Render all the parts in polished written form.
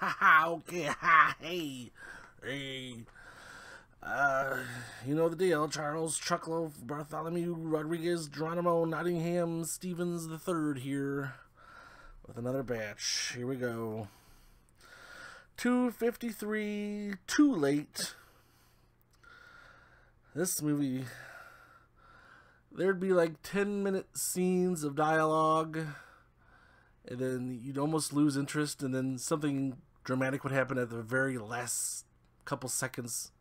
Ha ha, okay, ha, hey. Hey. You know the deal. Charles Chuckloaf, Bartholomew Rodriguez, Geronimo Nottingham Stevens III here with another batch. Here we go. 2:53, too late. This movie, there'd be like 10-minute scenes of dialogue, and then you'd almost lose interest, and then something dramatic would happen at the very last couple seconds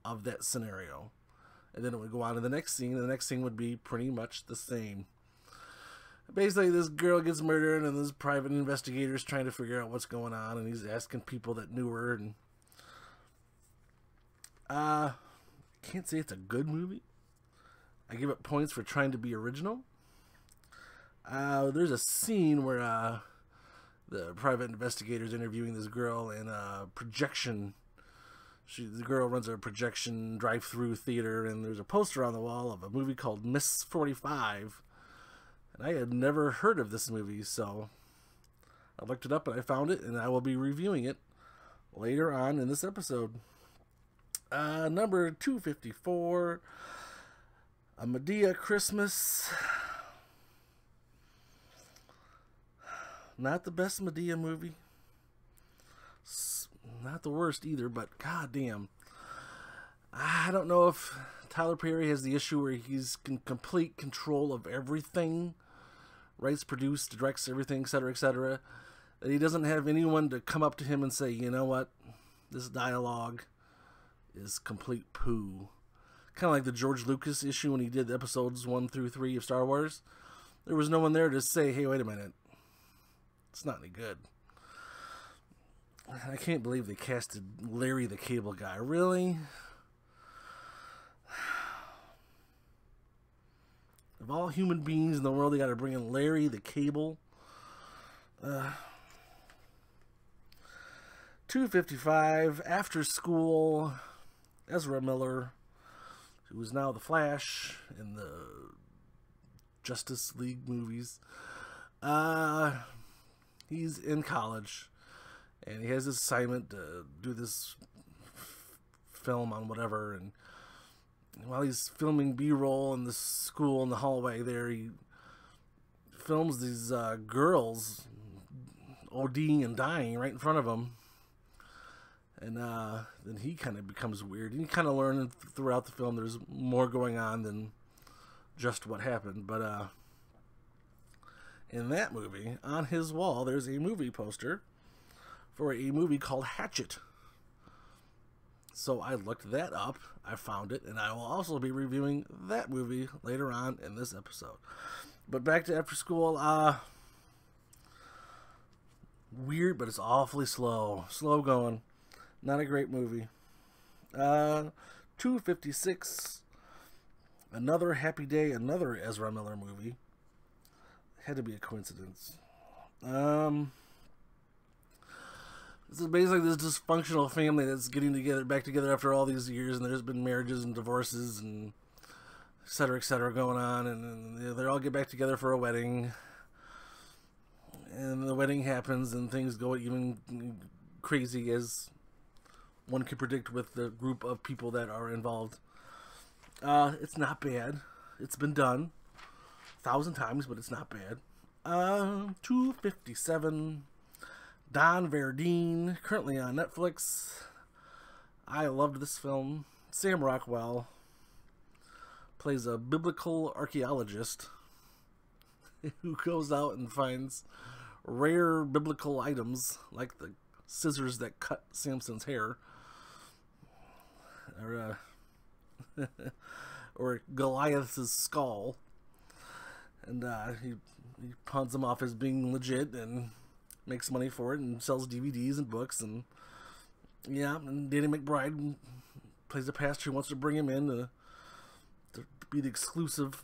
of that scenario. And then it would go on to the next scene, and the next scene would be pretty much the same. Basically, this girl gets murdered, and this private investigator is trying to figure out what's going on, and he's asking people that knew her, and can't say it's a good movie. I give it points for trying to be original. There's a scene where the private investigator is interviewing this girl in a projection. The girl runs a projection drive-through theater, and there's a poster on the wall of a movie called Miss 45. And I had never heard of this movie, so I looked it up and I found it, and I will be reviewing it later on in this episode. Number 254, A Madea Christmas. Not the best Madea movie. Not the worst either, but goddamn. I don't know if Tyler Perry has the issue where he's in complete control of everything. Writes, produces, directs everything, etc., etc. That he doesn't have anyone to come up to him and say, you know what, this dialogue is complete poo. Kind of like the George Lucas issue when he did episodes 1 through 3 of Star Wars. There was no one there to say, hey, wait a minute, it's not any good. I can't believe they casted Larry the Cable Guy. Really? Of all human beings in the world, they got to bring in Larry the Cable. 2:55, after school, Ezra Miller, who is now the Flash in the Justice League movies. He's in college, and he has this assignment to do this film on whatever, and while he's filming B-roll in the school in the hallway there, he films these girls ODing and dying right in front of him. And then he kind of becomes weird. And you kind of learn throughout the film there's more going on than just what happened. But in that movie, on his wall, there's a movie poster for a movie called Hatchet. So I looked that up, I found it, and I will also be reviewing that movie later on in this episode. But back to After School, weird, but it's awfully slow. Slow going. Not a great movie. 2:56, Another Happy Day, another Ezra Miller movie. Had to be a coincidence. This is basically this dysfunctional family that's getting back together after all these years, and there's been marriages and divorces and et cetera, going on, and they all get back together for a wedding, and the wedding happens, and things go even crazy, as one can predict with the group of people that are involved. It's not bad. It's been done 1,000 times, but it's not bad. 2:57, Don Verdean, currently on Netflix. I loved this film. Sam Rockwell plays a biblical archaeologist who goes out and finds rare biblical items like the scissors that cut Samson's hair, or Goliath's skull, and he pawns them off as being legit and makes money for it and sells DVDs and books, and yeah, and Danny McBride plays a pastor who wants to bring him in to be the exclusive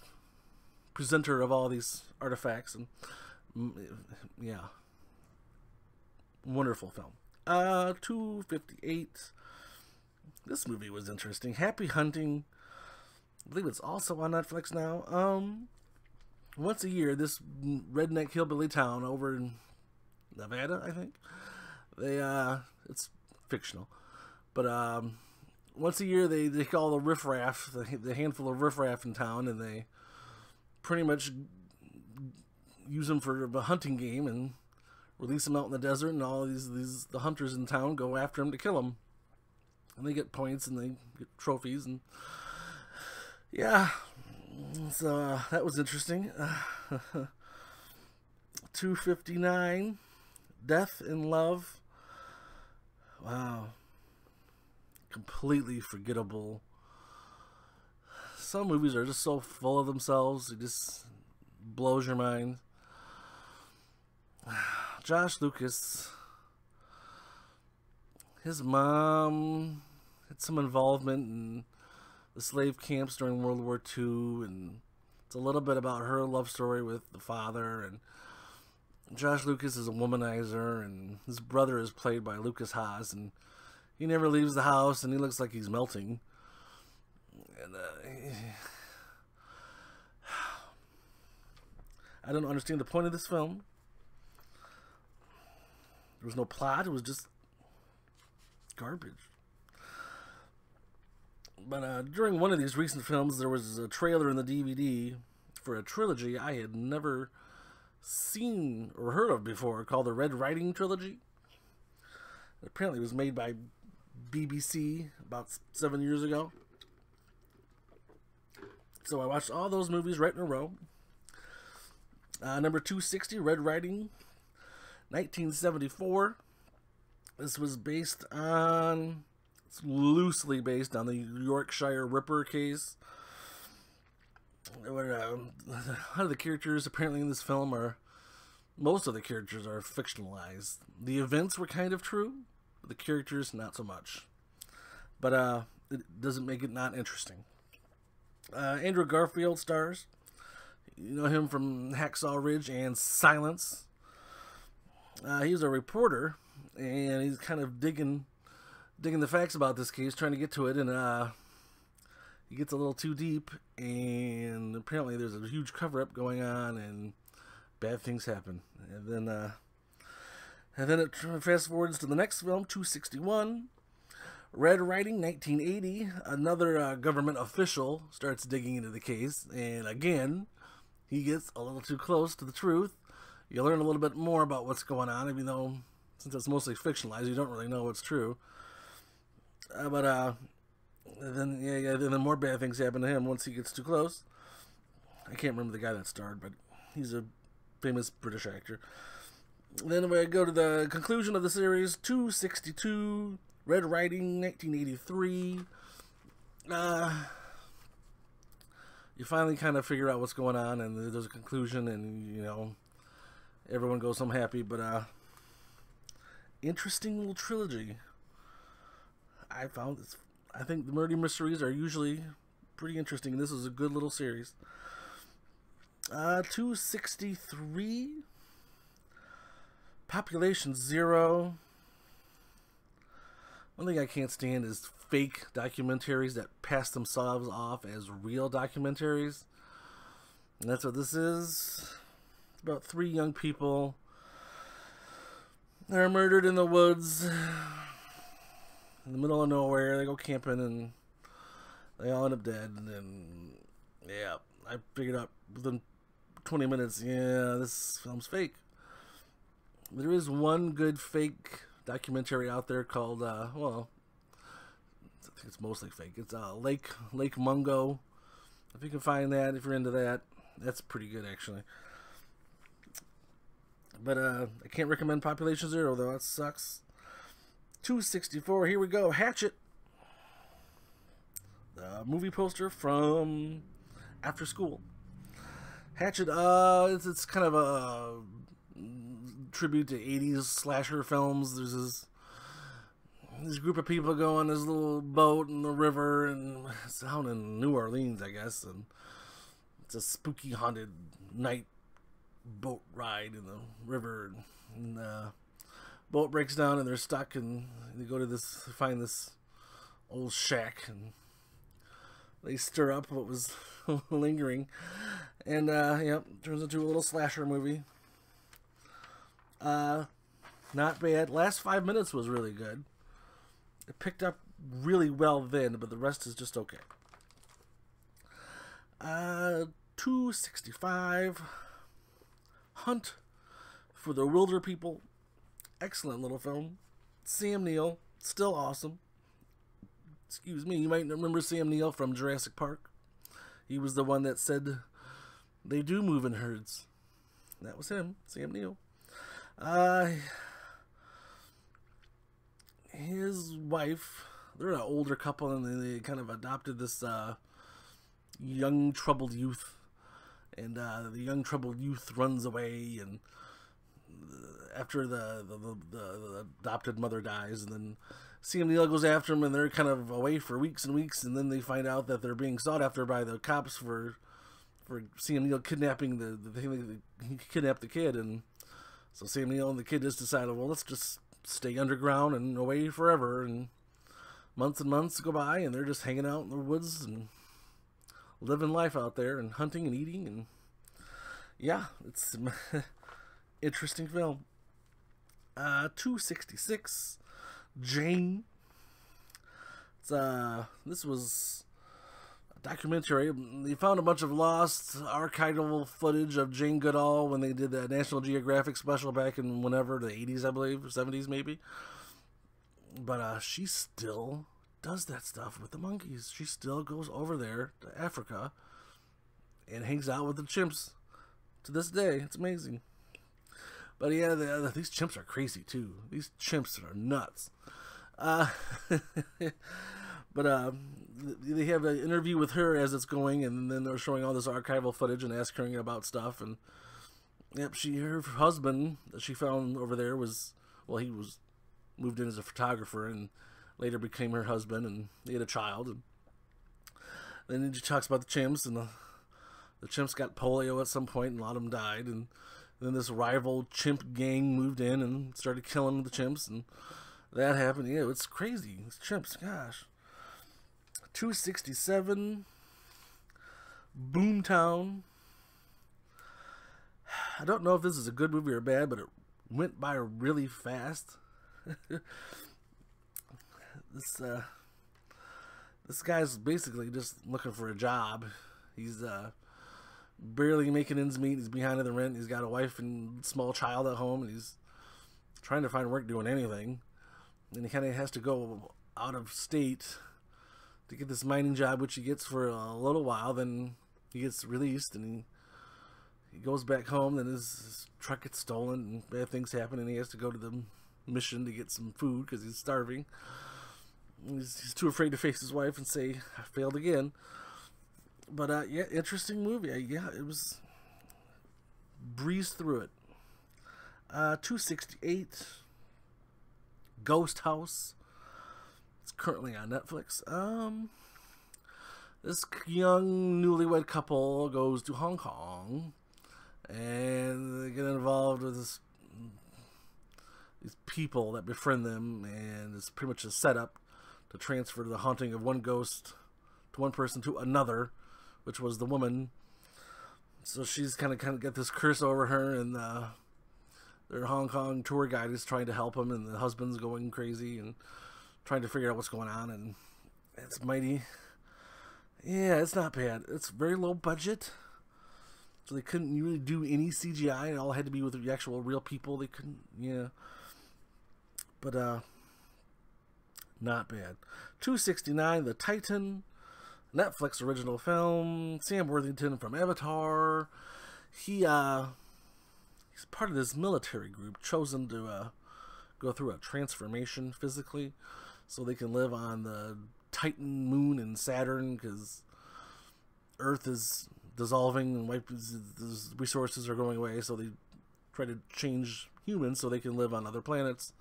presenter of all these artifacts, and yeah, wonderful film. 2:58, this movie was interesting. Happy Hunting, I believe it's also on Netflix now. Once a year, this redneck hillbilly town over in Nevada, I think, They it's fictional, but once a year they call the riffraff, the handful of riffraff in town, and they pretty much use them for a hunting game and release them out in the desert, and all the hunters in town go after them to kill them, and they get points and they get trophies, and yeah, so that was interesting. 259, Death in Love. Wow. Completely forgettable. Some movies are just so full of themselves, it just blows your mind. Josh Lucas, his mom had some involvement in the slave camps during World War II, and it's a little bit about her love story with the father. And Josh Lucas is a womanizer, and his brother is played by Lucas Haas, and he never leaves the house, and he looks like he's melting. And I don't understand the point of this film. There was no plot. It was just garbage. But during one of these recent films, there was a trailer in the DVD for a trilogy I had never seen or heard of before, called the Red Riding Trilogy. Apparently it was made by BBC about 7 years ago. So I watched all those movies right in a row. Number 260, Red Riding, 1974. This was it's loosely based on the Yorkshire Ripper case. One of the characters apparently in this film most of the characters are fictionalized. The events were kind of true, but the characters not so much. But it doesn't make it not interesting. Andrew Garfield stars. You know him from Hacksaw Ridge and Silence. He's a reporter, and he's kind of digging the facts about this case, trying to get to it, and he gets a little too deep, and apparently there's a huge cover-up going on, and bad things happen. And then it fast forwards to the next film, 261, Red Riding, 1980. Another government official starts digging into the case, and again, he gets a little too close to the truth. You learn a little bit more about what's going on, even though, since it's mostly fictionalized, you don't really know what's true. Then more bad things happen to him once he gets too close. I can't remember the guy that starred, but he's a famous British actor. Then we go to the conclusion of the series, 262, Red Riding, 1983. You finally kind of figure out what's going on, and there's a conclusion, and, you know, everyone goes home happy, but, interesting little trilogy. I think the murder mysteries are usually pretty interesting, and this is a good little series. 263, Population Zero. One thing I can't stand is fake documentaries that pass themselves off as real documentaries. And that's what this is. It's about 3 young people. They're murdered in the woods, in the middle of nowhere. They go camping, and they all end up dead. And then, yeah, I figured out within 20 minutes, yeah, this film's fake. There is one good fake documentary out there called, well, I think it's mostly fake. It's Lake Mungo. If you can find that, if you're into that, that's pretty good, actually. But I can't recommend Population Zero, though. That sucks. 264, here we go. Hatchet. The movie poster from After School. Hatchet, it's kind of a tribute to 80s slasher films. There's this group of people go on this little boat in the river, and it's down in New Orleans, I guess, and it's a spooky haunted night boat ride in the river, and the boat breaks down, and they're stuck, and they go to find this old shack, and they stir up what was lingering, and yep, turns into a little slasher movie. Not bad. Last 5 minutes was really good. It picked up really well then, but the rest is just okay. 265. Hunt for the Wilder People. Excellent little film. Sam Neill, still awesome. Excuse me, you might remember Sam Neill from Jurassic Park. He was the one that said they do move in herds. That was him, Sam Neill. His wife, they're an older couple, and they kind of adopted this young troubled youth. And the young troubled youth runs away, and after the adopted mother dies, and then Sam Neill goes after him, and they're kind of away for weeks and weeks, and then they find out that they're being sought after by the cops for Sam Neill kidnapping he kidnapped the kid, and so Sam Neill and the kid just decided, well, let's just stay underground and away forever, and months go by, and they're just hanging out in the woods and living life out there and hunting and eating, and yeah, it's interesting film. 266. Jane. This was a documentary. They found a bunch of lost archival footage of Jane Goodall when they did that National Geographic special back in whenever, the 80s, I believe, or 70s maybe. But she still does that stuff with the monkeys. She still goes over there to Africa and hangs out with the chimps to this day. It's amazing. But yeah, these chimps are crazy too. These chimps are nuts. But they have an interview with her as it's going, and then they're showing all this archival footage and asking her about stuff. And yep, her husband that she found over there was, well, he was moved in as a photographer and later became her husband, and they had a child. And then she talks about the chimps, and the chimps got polio at some point, and a lot of them died. And then this rival chimp gang moved in and started killing the chimps, and that happened. Yeah, it's crazy. These chimps, gosh. 267. Boomtown. I don't know if this is a good movie or bad, but it went by really fast. This guy's basically just looking for a job. He's barely making ends meet. He's behind on the rent. He's got a wife and small child at home, and he's trying to find work doing anything. And he kind of has to go out of state to get this mining job, which he gets for a little while. Then he gets released, and he goes back home. Then his truck gets stolen, and bad things happen, and he has to go to the mission to get some food because he's starving. He's too afraid to face his wife and say, I failed again. But yeah, interesting movie. Yeah, it was, breezed through it. 268. Ghost House. It's currently on Netflix. This young newlywed couple goes to Hong Kong, and they get involved with these people that befriend them, and it's pretty much a setup to transfer the haunting of one ghost to one person to another, which was the woman. So she's kind of got this curse over her, and their Hong Kong tour guide is trying to help him, and the husband's going crazy and trying to figure out what's going on, and it's mighty. Yeah, it's not bad. It's very low budget, so they couldn't really do any CGI. It all had to be with the actual real people. They couldn't, yeah. But not bad. 269, The Titan, Netflix original film. Sam Worthington from Avatar. He's part of this military group chosen to go through a transformation physically so they can live on the Titan moon and Saturn, because Earth is dissolving and the resources are going away, so they try to change humans so they can live on other planets.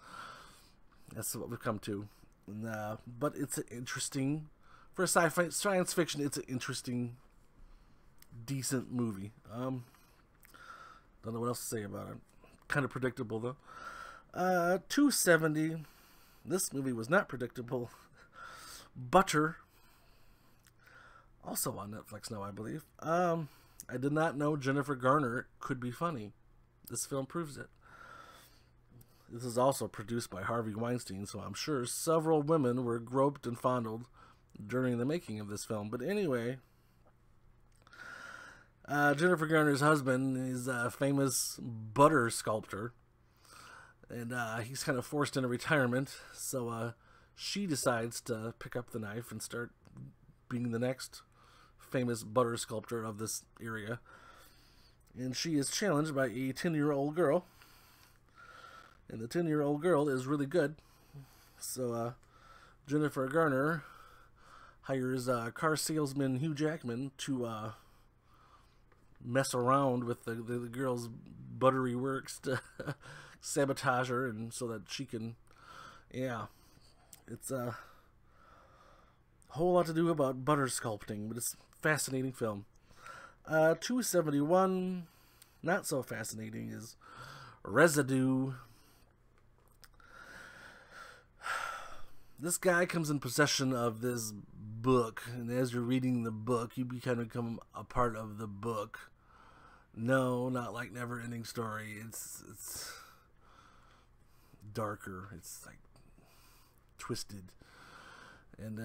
That's what we've come to. And, but it's interesting. For a sci-fi science fiction, it's an interesting, decent movie. Don't know what else to say about it. Kind of predictable, though. 270. This movie was not predictable. Butter. Also on Netflix now, I believe. I did not know Jennifer Garner could be funny. This film proves it. This is also produced by Harvey Weinstein, so I'm sure several women were groped and fondled during the making of this film. But anyway, Jennifer Garner's husband is a famous butter sculptor, and he's kind of forced into retirement, so she decides to pick up the knife and start being the next famous butter sculptor of this area. And she is challenged by a 10-year-old girl, and the 10-year-old girl is really good. So Jennifer Garner hires car salesman Hugh Jackman to mess around with the girl's buttery works to sabotage her, and so that she can, yeah, it's a whole lot to do about butter sculpting, but it's a fascinating film. 271, not so fascinating, is Residue. This guy comes in possession of this book, and as you're reading the book, you kind of become a part of the book. No, not like Never Ending Story. It's darker. It's like twisted. And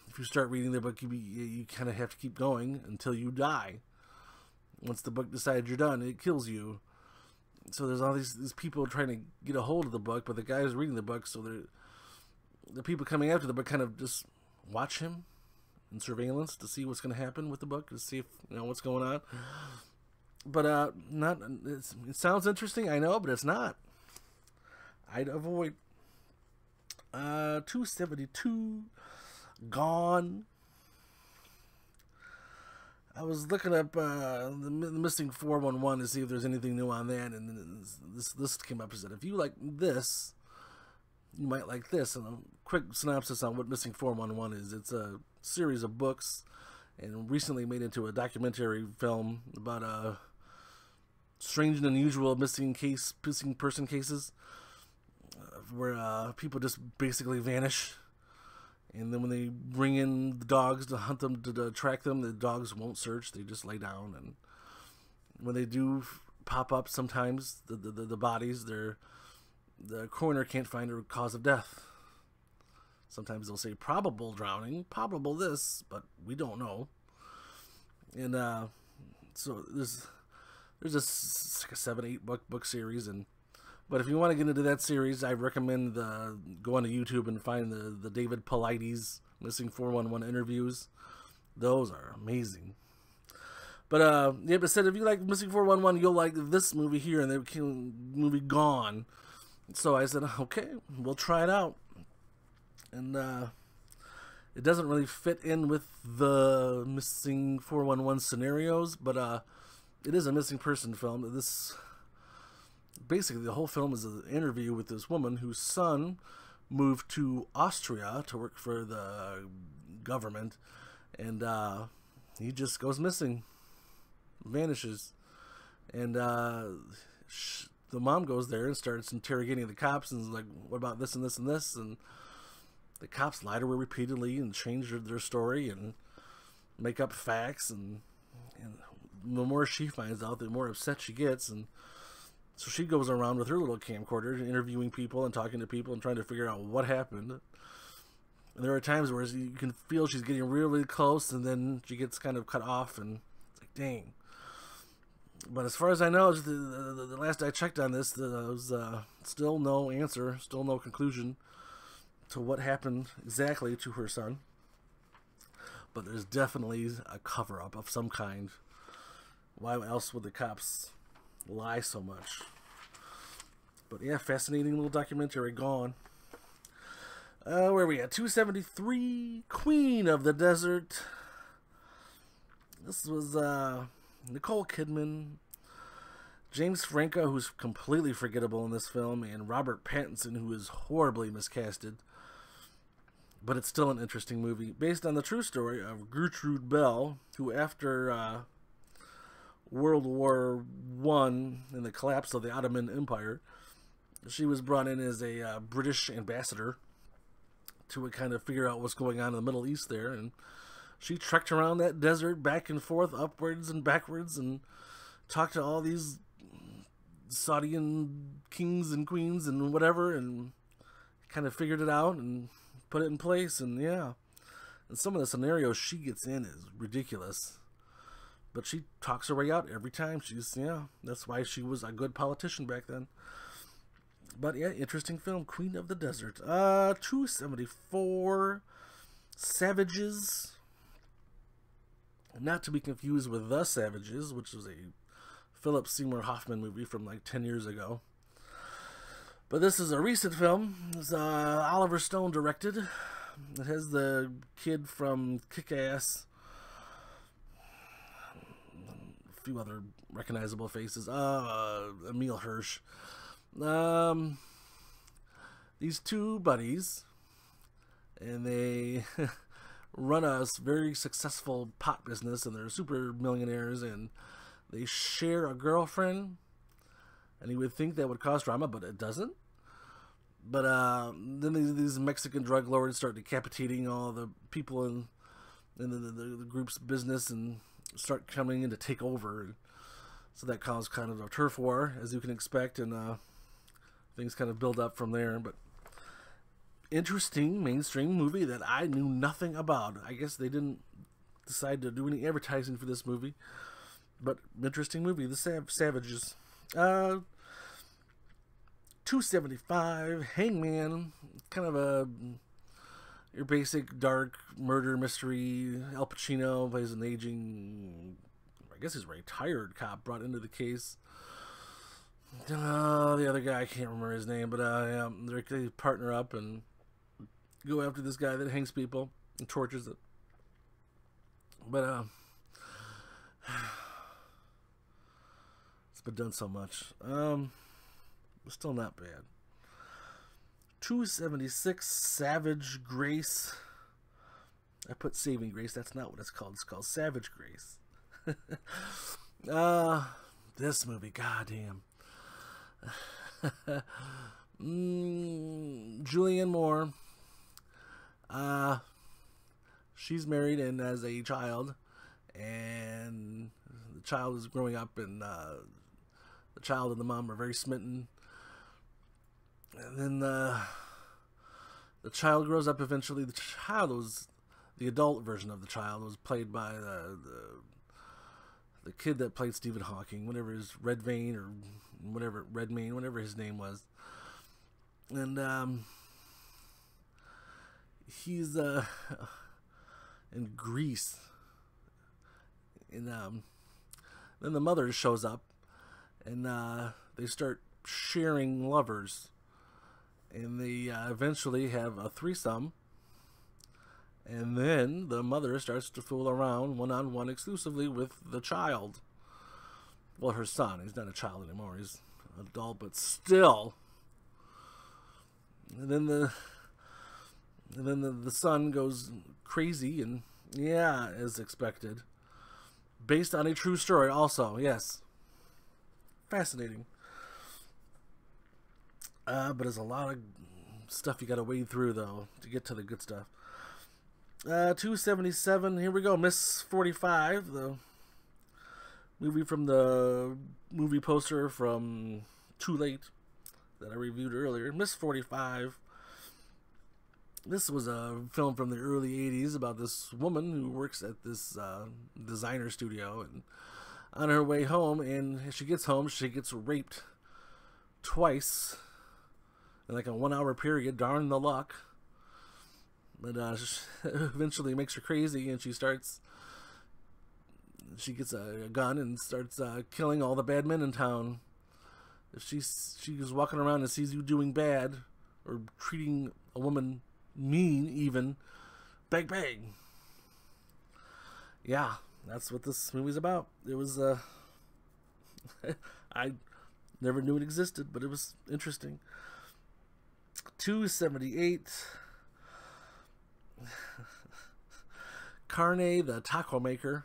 if you start reading the book, you kind of have to keep going until you die. Once the book decides you're done, it kills you. So there's all these people trying to get a hold of the book, but the guy who's reading the book, so the people coming after the book kind of just watch him in surveillance to see what's going to happen with the book, to see if what's going on. But it sounds interesting, I know, but it's not. I'd avoid. 272, Gone. I was looking up the Missing 411 to see if there's anything new on that, and this list came up and said, if you like this, you might like this. And a quick synopsis on what Missing 411 is. It's a series of books, and recently made into a documentary film about strange and unusual missing person cases, where people just basically vanish, and then when they bring in the dogs to hunt them, to track them, the dogs won't search, they just lay down. And when they do pop up, sometimes the bodies, the coroner can't find a cause of death. Sometimes they'll say probable drowning, probable this, but we don't know. And so there's a 7-8 book series, but if you want to get into that series, I recommend go onto YouTube and find the David Paulides Missing 411 interviews. Those are amazing. But yeah, but said if you like Missing 411, you'll like this movie here and the movie Gone. So I said, okay, we'll try it out. And it doesn't really fit in with the Missing 411 scenarios, but it is a missing person film. Basically, the whole film is an interview with this woman whose son moved to Austria to work for the government, and he just goes missing, vanishes, and the mom goes there and starts interrogating the cops and is like, what about this and this and this? And the cops lie to her repeatedly and change their story and make up facts, and the more she finds out, the more upset she gets. And so she goes around with her little camcorder interviewing people and talking to people and trying to figure out what happened. And there are times where you can feel she's getting really close, and then she gets kind of cut off, and it's like, dang. But as far as I know, the last I checked on this, there was still no answer, still no conclusion to what happened exactly to her son. But there's definitely a cover-up of some kind. Why else would the cops lie so much? But yeah, fascinating little documentary. Gone. Where are we at? 273, Queen of the Desert. This was Nicole Kidman, James Franco, who's completely forgettable in this film, and Robert Pattinson, who is horribly miscasted. But it's still an interesting movie, based on the true story of Gertrude Bell, who after World War I and the collapse of the Ottoman Empire, she was brought in as a British ambassador to kind of figure out what's going on in the Middle East there, and she trekked around that desert back and forth, upwards and backwards, and talked to all these Saudian kings and queens and whatever, and kind of figured it out and put it in place. And yeah, and some of the scenarios she gets in is ridiculous, but she talks her way out every time. That's why she was a good politician back then. But yeah, interesting film, Queen of the Desert. 274, Savages. Not to be confused with The Savages, which was a Philip Seymour Hoffman movie from like 10 years ago. But this is a recent film. It's Oliver Stone directed. It has the kid from Kick-Ass. A few other recognizable faces. Emile Hirsch. These two buddies, and they run a very successful pot business, and they're super millionaires, and they share a girlfriend, and you would think that would cause drama, but it doesn't. But then these Mexican drug lords start decapitating all the people in the group's business and start coming in to take over. So that caused kind of a turf war, as you can expect, and things kind of build up from there. But interesting mainstream movie that I knew nothing about. I guess they didn't decide to do any advertising for this movie, but interesting movie, The Savages. 275, Hangman, kind of your basic dark murder mystery. Al Pacino plays an aging, I guess he's a retired cop brought into the case. The other guy, I can't remember his name, but yeah, they partner up and go after this guy that hangs people and tortures it. But it's been done so much. Still not bad. 276, Savage Grace. I put Saving Grace. That's not what it's called. It's called Savage Grace. This movie, goddamn. Julianne Moore. She's married and has a child, and the child is growing up, and the child and the mom are very smitten. And then the child grows up eventually. The adult version of the child was played by the kid that played Stephen Hawking, whatever his Redmayne whatever his name was. And he's in Greece. And then the mother shows up, and they start sharing lovers. And they eventually have a threesome. And then the mother starts to fool around one-on-one exclusively with the child. Well, her son. He's not a child anymore. He's an adult, but still. And then the son goes crazy, and yeah, as expected. Based on a true story also, yes. Fascinating. But there's a lot of stuff you gotta wade through, though, to get to the good stuff. 277, here we go. Miss 45, the movie from the movie poster from Too Late that I reviewed earlier. Miss 45. This was a film from the early 80s about this woman who works at this designer studio, and on her way home, and as she gets home, she gets raped twice in like a 1 hour period. Darn the luck. But eventually makes her crazy, and she gets a gun and starts killing all the bad men in town. If she's walking around and sees you doing bad or treating a woman mean, even, bang bang. Yeah, that's what this movie's about. It was I never knew it existed, but it was interesting. 278. Carne, the taco maker.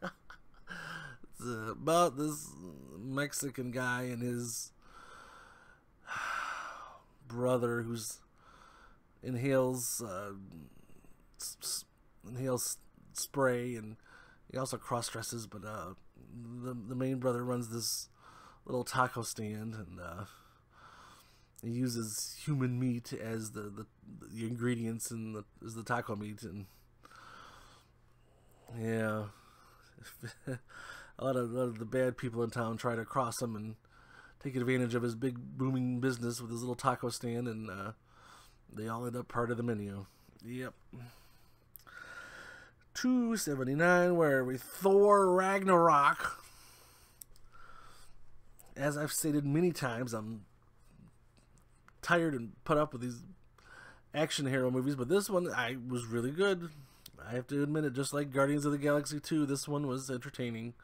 It's about this Mexican guy and his brother who's inhales spray, and he also cross dresses. But the main brother runs this little taco stand, and he uses human meat as the ingredients and as the taco meat, and yeah, a lot of the bad people in town try to cross him and take advantage of his big booming business with his little taco stand, and they all end up part of the menu. Yep. 279, where we Thor Ragnarok. As I've stated many times, I'm tired and put up with these action hero movies, but this one was really good. I have to admit it. Just like Guardians of the Galaxy 2, this one was entertaining.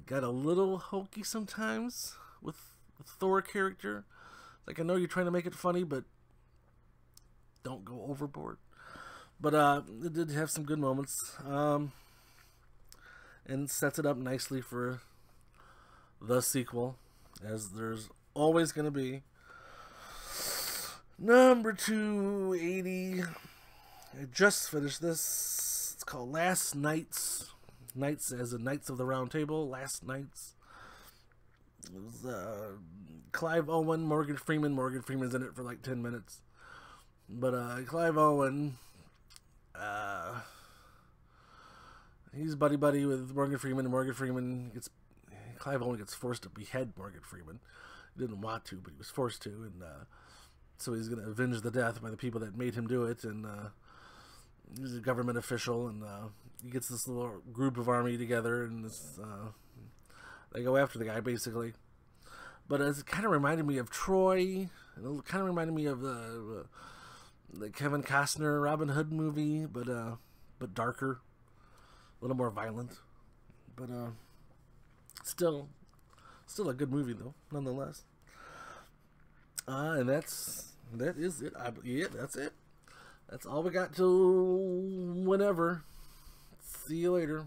Got a little hokey sometimes with the Thor character. Like, I know you're trying to make it funny, but don't go overboard. But it did have some good moments, and sets it up nicely for the sequel, as there's always going to be. Number 280. I just finished this. It's called Last Knights. Knights as in Knights of the Round Table. Last Knights. It was Clive Owen, Morgan Freeman. Morgan Freeman's in it for like 10 minutes. But Clive Owen, he's buddy-buddy with Morgan Freeman, and Clive Owen gets forced to behead Morgan Freeman. He didn't want to, but he was forced to, and so he's going to avenge the death by the people that made him do it, and he's a government official, and he gets this little group of army together, and they go after the guy, basically. But it kind of reminded me of Troy, and it kind of reminded me of the Kevin Costner Robin Hood movie, but darker, a little more violent, but still a good movie though, nonetheless. And that is it. Yeah, that's it. That's all we got till whenever. See you later.